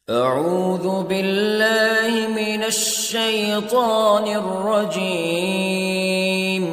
أعوذ بالله من الشيطان الرجيم.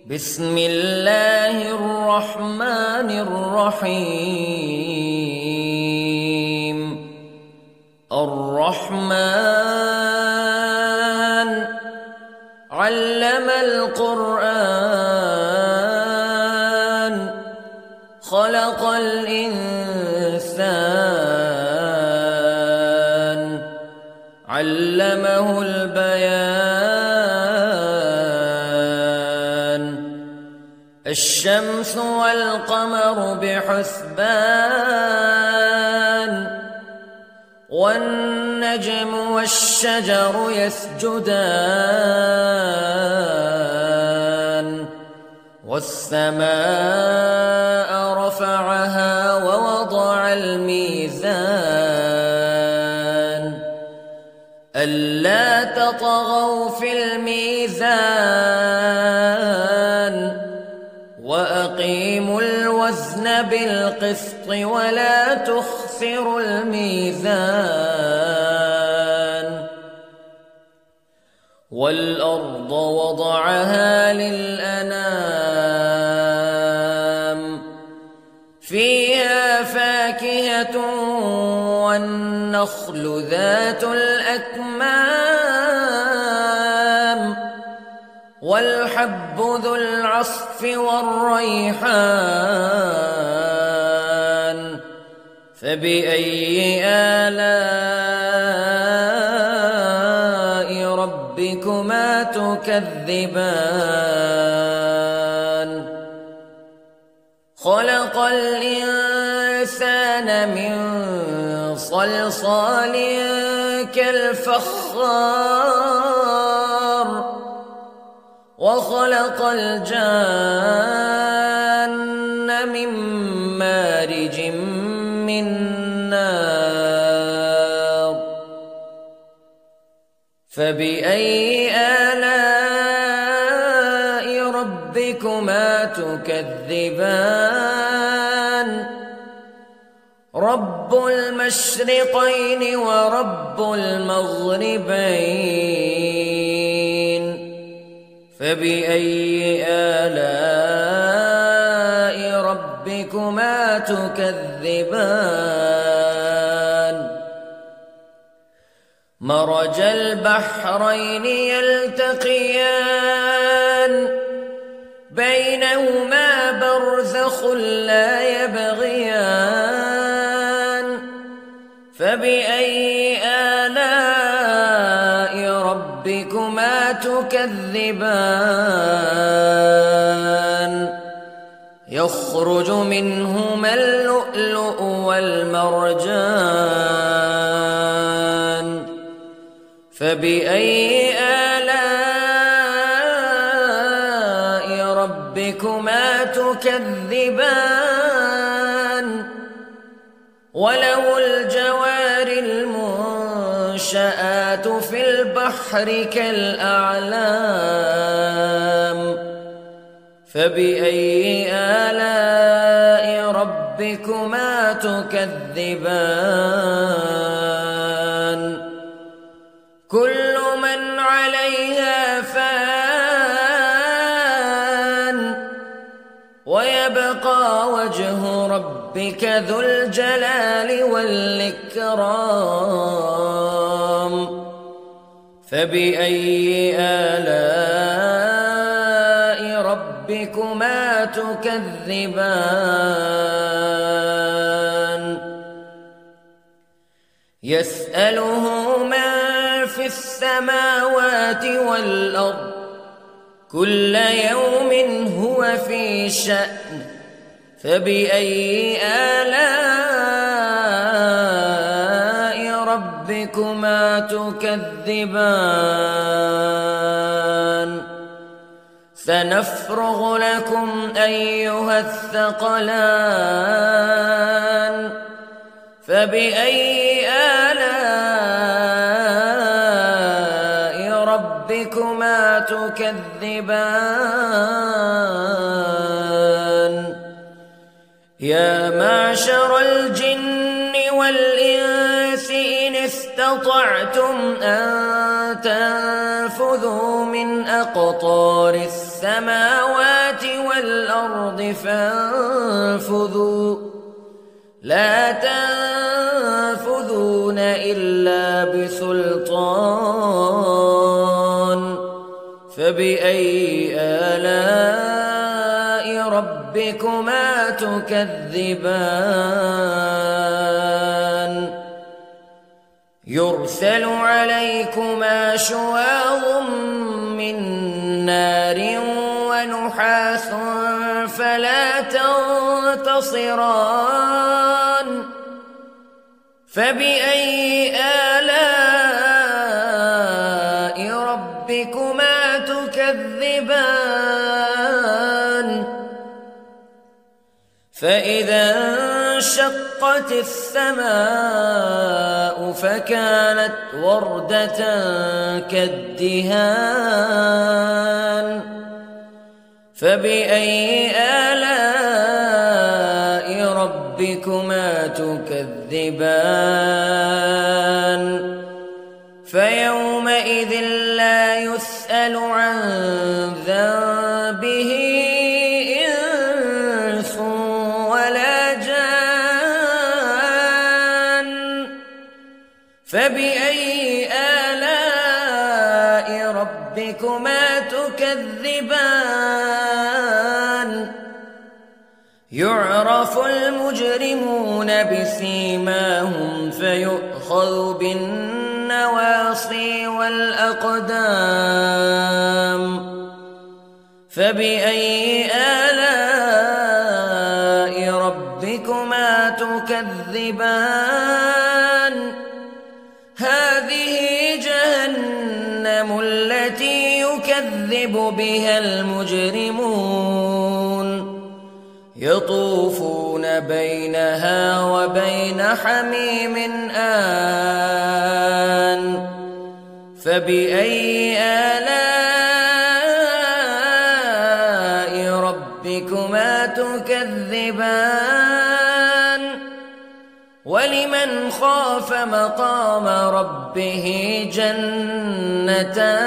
بسم الله الرحمن الرحيم. الرحمن علم القرآن خلق الإنسان علمه البيان. الشمس والقمر بحسبان والنجم والشجر يسجدان والسماء رفعها ووضع الميزان ألا تطغوا في الميزان وأقيموا الوزن بالقسط ولا تخسروا الميزان. والأرض وضعها للأنام فيها فاكهة والنخل ذات الأكمام والحب ذو العصف والريحان فبأي آلاء ربكما تكذبان. خلق الإنسان من صلصال كالفخار وخلق الجان من مارج من نار فبأي آلاء ربكما تكذبان. رب المشرقين ورب المغربين فبأي آلاء ربكما تكذبان. مرج البحرين يلتقيان بينهما برزخ لا يبغيان فبأي آلاء ربكما تكذبان. يخرج منهما اللؤلؤ والمرجان فبأي آلاء ربكما تكذبان. وله الجوار المنشآت في البحر كالأعلام فبأي آلاء ربكما تكذبان. كل من عليها فان ويبقى وجه ربك ذو الجلال والإكرام فبأي آلاء ربكما تكذبان. يسأله من في السماوات والأرض كل يوم هو في شأن فبأي آلاء ربكما تكذبان. سنفرغ لكم أيها الثقلان فبأي آلاء ربكما تكذبان. يا معشر الجن والإنس استطعتم أن تنفذوا من أقطار السماوات والأرض فانفذوا لا تنفذون إلا بسلطان فبأي آلاء ربكما تكذبان يرسل عليكما شواظ من نار ونحاس فلا تنتصران فبأي آلاء ربكما تكذبان فإذا انشقت السماء فكانت وردة كالدهان فبأي آلاء ربكما تكذبان فيومئذ لا يسأل عن ذنبه إنس ولا جان فبأي آلاء ربكما تكذبان يعرف المجرمون بسيماهم فيؤخذ بالنواصي والأقدام فبأي آلاء ربكما تكذبان هذه جهنم التي يكذب بها المجرمون يطوفون بينها وبين حميم آن فبأي آلاء ربكما تكذبان ولمن خاف مقام ربه جنتان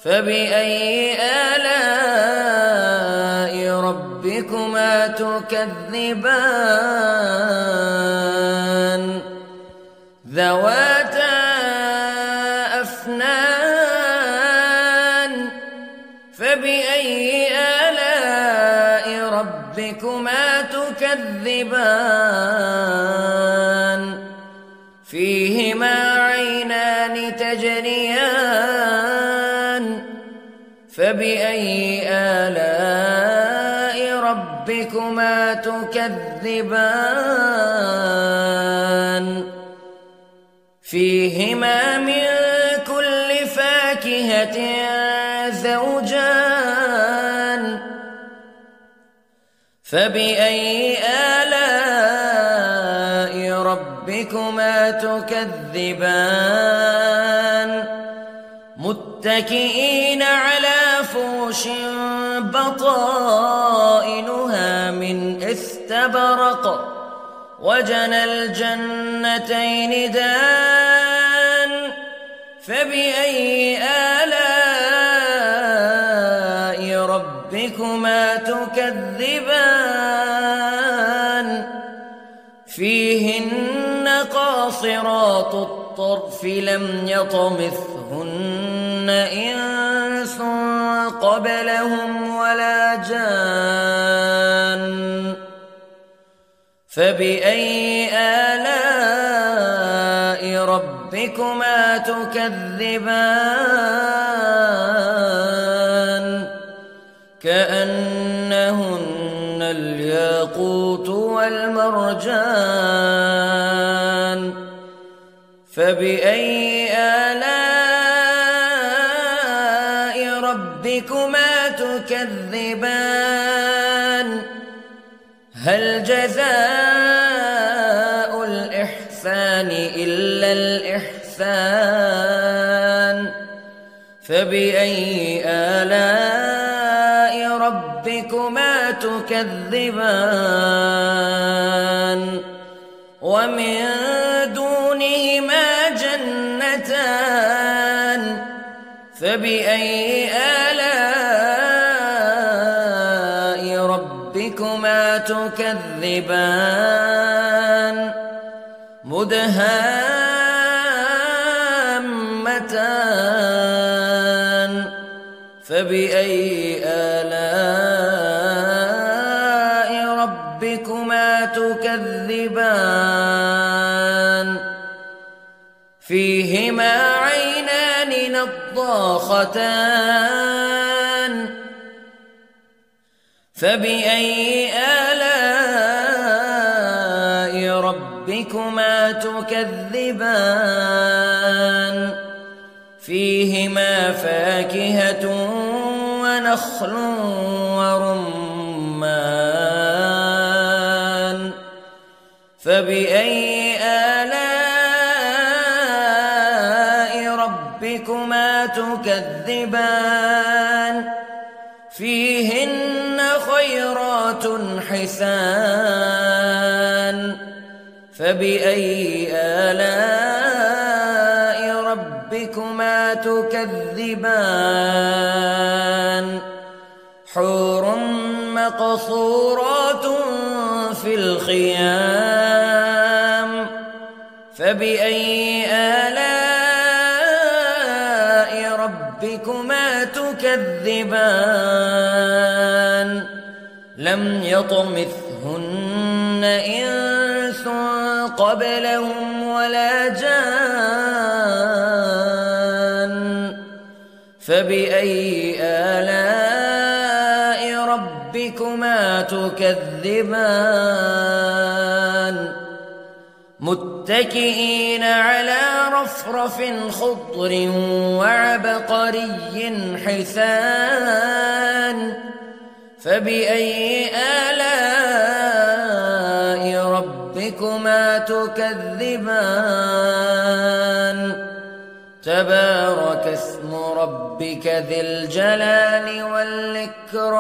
فبأي آلاء ربكما تكذبان ذواتا أفنان فبأي آلاء ربكما تكذبان فيهما عينان تجريان فبأي آلاء ربكما تكذبان فيهما من كل فاكهة زوجان فبأي آلاء ربكما تكذبان متكئين على فرش بطائنها من استبرق وجنى الجنتين دان فبأي آلاء ربكما تكذبان فيهن قاصرات الطرف لم يطمثهن إنس قبلهم ولا جان فبأي آلاء ربكما تكذبان كأنهن الياقوت والمرجان فبأي آلاء ربكما تكذبان هل جزاء الإحسان إلا الإحسان فبأي آلاء ربكما تكذبان ومن دونهما جنتان فبأي آلاء ربكما تكذبان مدهامتان فبأي آلاء ربكما تكذبان فيهما عينان نضاختان فبأي آلاء ربكما تكذبان فيهما فاكهة ونخل ورمان فبأي آلاء ربكما تكذبان فيهن خيرات حسان فبأي آلاء ربكما تكذبان حور مقصورات في الخيام فبأي آلاء ربكما تكذبان لم يطمثهن إنس قبلهم ولا جان فبأي آلاء ربكما تكذبان متكئين على رفرف خضر وعبقري حسان فبأي آلاء ربكما تكذبان تبارك اسم ربك ذي الجلال والإكرام